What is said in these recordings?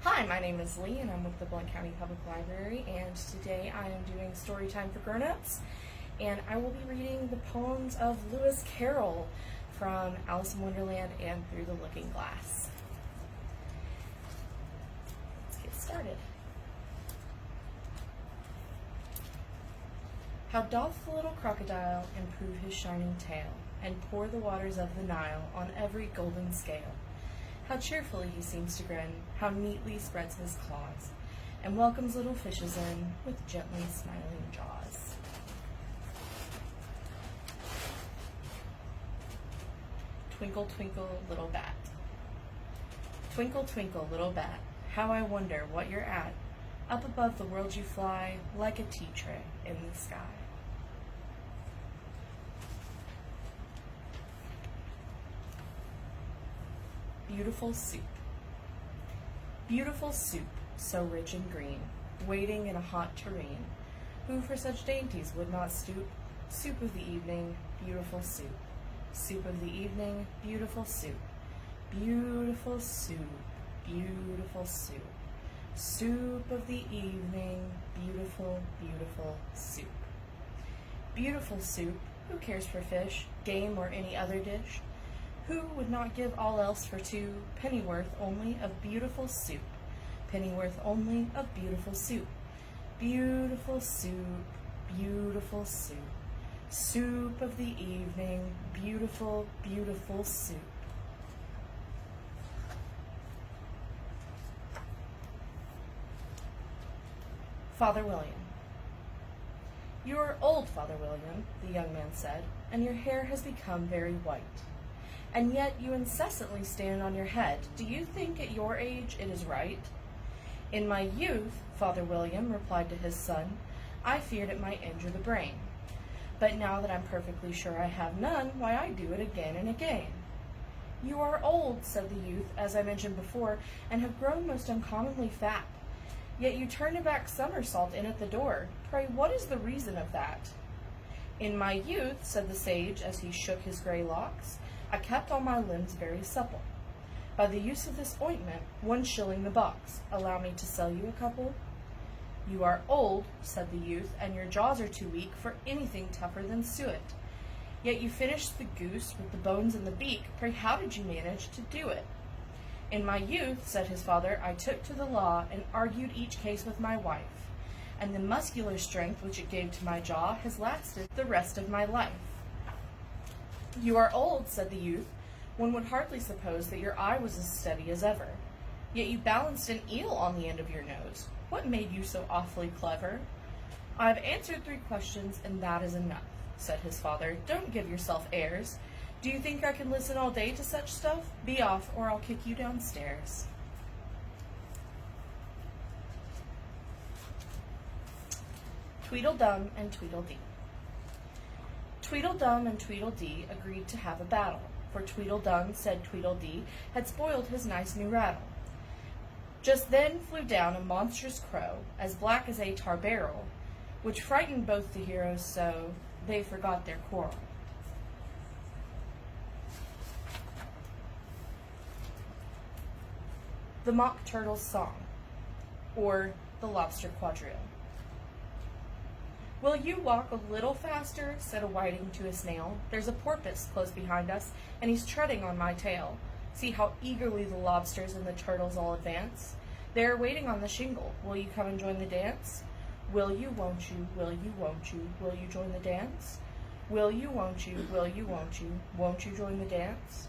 Hi, my name is Lee and I'm with the Blount County Public Library, and today I am doing Storytime for Grown-Ups, and I will be reading the poems of Lewis Carroll from Alice in Wonderland and Through the Looking Glass. Let's get started. How doth the little crocodile improve his shining tail, and pour the waters of the Nile on every golden scale. How cheerfully he seems to grin, how neatly spreads his claws, and welcomes little fishes in with gently smiling jaws. Twinkle, twinkle, little bat. Twinkle, twinkle, little bat, how I wonder what you're at. Up above the world you fly, like a tea tray in the sky. Beautiful soup. Beautiful soup, so rich and green, waiting in a hot tureen. Who for such dainties would not stoop? Soup of the evening, beautiful soup. Soup of the evening, beautiful soup. Beautiful soup, beautiful soup. Soup of the evening, beautiful, beautiful soup. Beautiful soup, who cares for fish, game, or any other dish? Who would not give all else for two, pennyworth only of beautiful soup? Pennyworth only of beautiful soup. Beautiful soup, beautiful soup. Soup of the evening, beautiful, beautiful soup. Father William. You are old, Father William, the young man said, and your hair has become very white. And yet you incessantly stand on your head. Do you think at your age it is right? In my youth, Father William replied to his son, I feared it might injure the brain. But now that I'm perfectly sure I have none, why I do it again and again. You are old, said the youth, as I mentioned before, and have grown most uncommonly fat. Yet you turn a back somersault in at the door. Pray, what is the reason of that? In my youth, said the sage, as he shook his gray locks, I kept all my limbs very supple. By the use of this ointment, 1 shilling the box. Allow me to sell you a couple? You are old, said the youth, and your jaws are too weak for anything tougher than suet. Yet you finished the goose with the bones and the beak. Pray, how did you manage to do it? In my youth, said his father, I took to the law and argued each case with my wife, and the muscular strength which it gave to my jaw has lasted the rest of my life. You are old, said the youth. One would hardly suppose that your eye was as steady as ever. Yet you balanced an eel on the end of your nose. What made you so awfully clever? I have answered 3 questions, and that is enough, said his father. Don't give yourself airs. Do you think I can listen all day to such stuff? Be off, or I'll kick you downstairs. Tweedledum and Tweedledee. Tweedledum and Tweedledee agreed to have a battle, for Tweedledum said Tweedledee had spoiled his nice new rattle. Just then flew down a monstrous crow, as black as a tar barrel, which frightened both the heroes so they forgot their quarrel. The Mock Turtle's Song, or the Lobster Quadrille. Will you walk a little faster, said a whiting to a snail. There's a porpoise close behind us, and he's treading on my tail. See how eagerly the lobsters and the turtles all advance. They are waiting on the shingle. Will you come and join the dance? Will you, won't you, will you, won't you, will you join the dance? Will you, won't you, will you, won't you join the dance?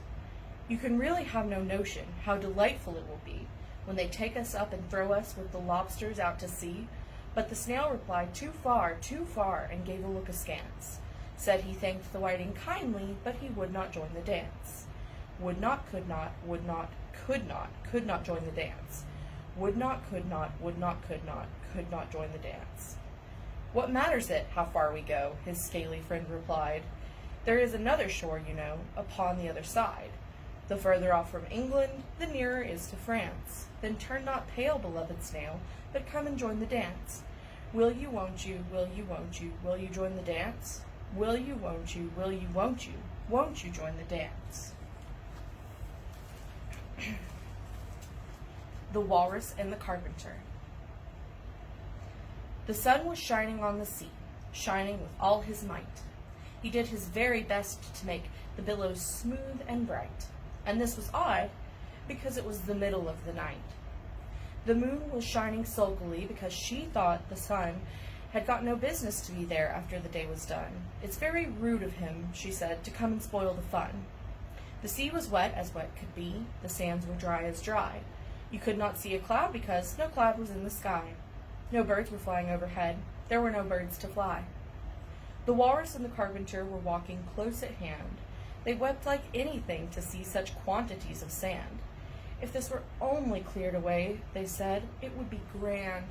You can really have no notion how delightful it will be when they take us up and throw us with the lobsters out to sea. But the snail replied, too far, and gave a look askance. Said he thanked the whiting kindly, but he would not join the dance. Would not, could not, could not join the dance. Would not, could not join the dance. What matters it how far we go, his scaly friend replied. There is another shore, you know, upon the other side. The further off from England, the nearer is to France. Then turn not pale, beloved snail, but come and join the dance. Will you, won't you, will you, won't you, will you join the dance? Will you, won't you, will you, won't you join the dance? The Walrus and the Carpenter. The sun was shining on the sea, shining with all his might. He did his very best to make the billows smooth and bright, and this was odd, because it was the middle of the night. The moon was shining sulkily because she thought the sun had got no business to be there after the day was done. It's very rude of him, she said, to come and spoil the fun. The sea was wet as wet could be, the sands were dry as dry. You could not see a cloud because no cloud was in the sky. No birds were flying overhead. There were no birds to fly. The Walrus and the Carpenter were walking close at hand. They wept like anything to see such quantities of sand. If this were only cleared away, they said, it would be grand.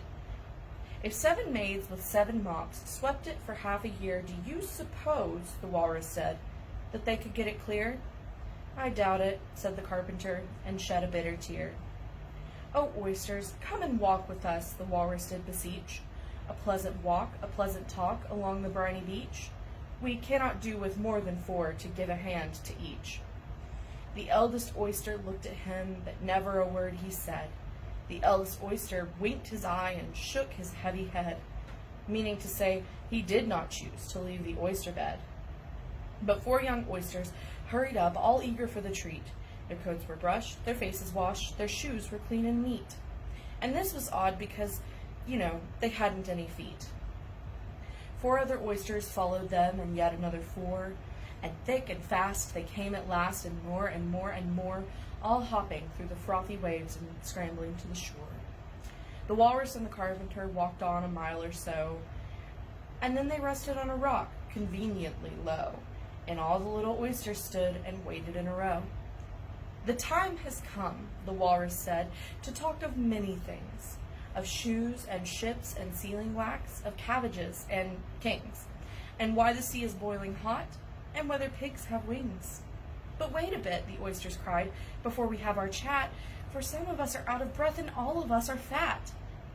If 7 maids with 7 mops swept it for half a year, do you suppose, the Walrus said, that they could get it clear? I doubt it, said the Carpenter, and shed a bitter tear. Oh, oysters, come and walk with us, the Walrus did beseech. A pleasant walk, a pleasant talk along the briny beach. We cannot do with more than 4 to give a hand to each. The eldest oyster looked at him, but never a word he said. The eldest oyster winked his eye and shook his heavy head, meaning to say he did not choose to leave the oyster bed. But 4 young oysters hurried up, all eager for the treat. Their coats were brushed, their faces washed, their shoes were clean and neat. And this was odd because, they hadn't any feet. 4 other oysters followed them, and yet another 4, and thick and fast they came at last, and more and more and more, all hopping through the frothy waves and scrambling to the shore. The Walrus and the Carpenter walked on a mile or so, and then they rested on a rock, conveniently low, and all the little oysters stood and waited in a row. The time has come, the Walrus said, to talk of many things, of shoes and ships and sealing wax, of cabbages and kings, and why the sea is boiling hot, and whether pigs have wings. But wait a bit, the oysters cried, before we have our chat, for some of us are out of breath and all of us are fat.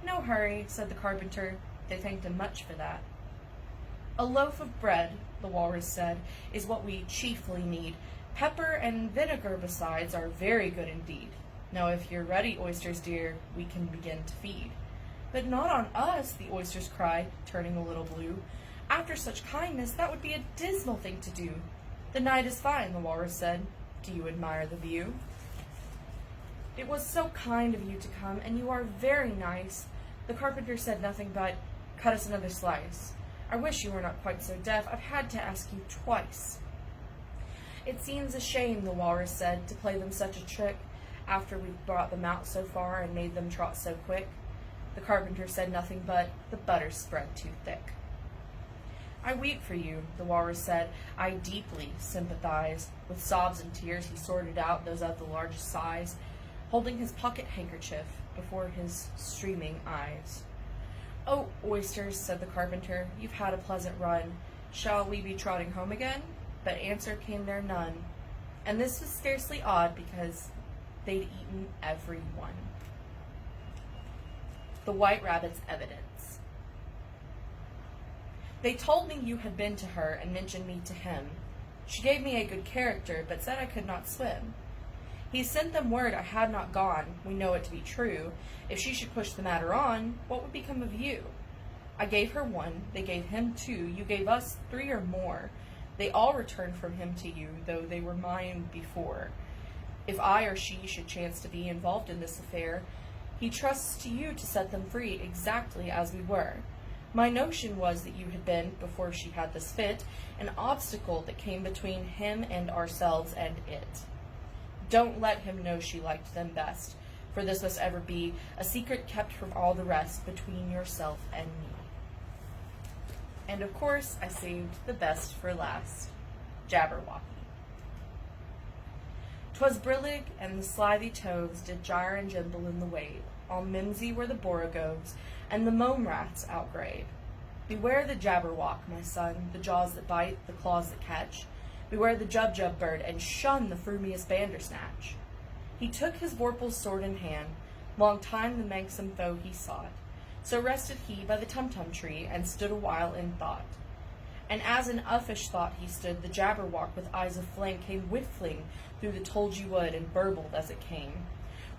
No hurry, said the Carpenter. They thanked him much for that. A loaf of bread, the Walrus said, is what we chiefly need. Pepper and vinegar besides are very good indeed. Now if you're ready, oysters dear, we can begin to feed. But not on us, the oysters cried, turning a little blue. After such kindness, that would be a dismal thing to do. The night is fine, the Walrus said. Do you admire the view? It was so kind of you to come, and you are very nice. The Carpenter said nothing but, cut us another slice. I wish you were not quite so deaf. I've had to ask you twice. It seems a shame, the Walrus said, to play them such a trick, after we've brought them out so far and made them trot so quick. The Carpenter said nothing but, the butter's spread too thick. I weep for you, the Walrus said. I deeply sympathize. With sobs and tears he sorted out those of the largest size, holding his pocket handkerchief before his streaming eyes. Oh, oysters, said the Carpenter, you've had a pleasant run. Shall we be trotting home again? But answer came there none. And this was scarcely odd, because they'd eaten every one. The White Rabbit's Evidence. They told me you had been to her and mentioned me to him. She gave me a good character, but said I could not swim. He sent them word I had not gone, we know it to be true. If she should push the matter on, what would become of you? I gave her 1, they gave him 2, you gave us 3 or more. They all returned from him to you, though they were mine before. If I or she should chance to be involved in this affair, he trusts to you to set them free exactly as we were. My notion was that you had been, before she had this fit, an obstacle that came between him and ourselves and it. Don't let him know she liked them best, for this must ever be a secret kept from all the rest between yourself and me. And of course, I saved the best for last. Jabberwock. 'Twas brillig, and the slithy toves did gyre and gimble in the wave. All mimsy were the borogoves, and the mome rats outgrave. Beware the Jabberwock, my son, the jaws that bite, the claws that catch. Beware the Jubjub bird, and shun the frumious Bandersnatch. He took his Vorpal's sword in hand, long time the manxome foe he sought. So rested he by the Tumtum tree, and stood a while in thought. And as in uffish thought he stood, the Jabberwock with eyes of flame came whiffling through the tulgey wood, and burbled as it came.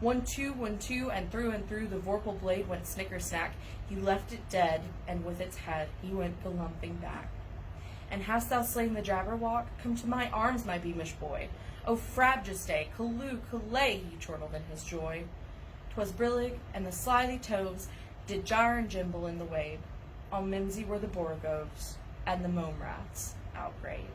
1, 2, 1, 2, and through the vorpal blade went snicker-snack. He left it dead, and with its head he went galumping back. And hast thou slain the Jabberwock? Come to my arms, my beamish boy. O frabjous-day, calloo, callay, he chortled in his joy. 'Twas brillig, and the slithy toves did gyre and gimble in the wabe. All mimsy were the borogoves, and the mome-rats outbrave.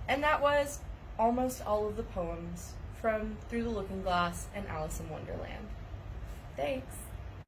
And that was almost all of the poems from Through the Looking Glass and Alice in Wonderland. Thanks.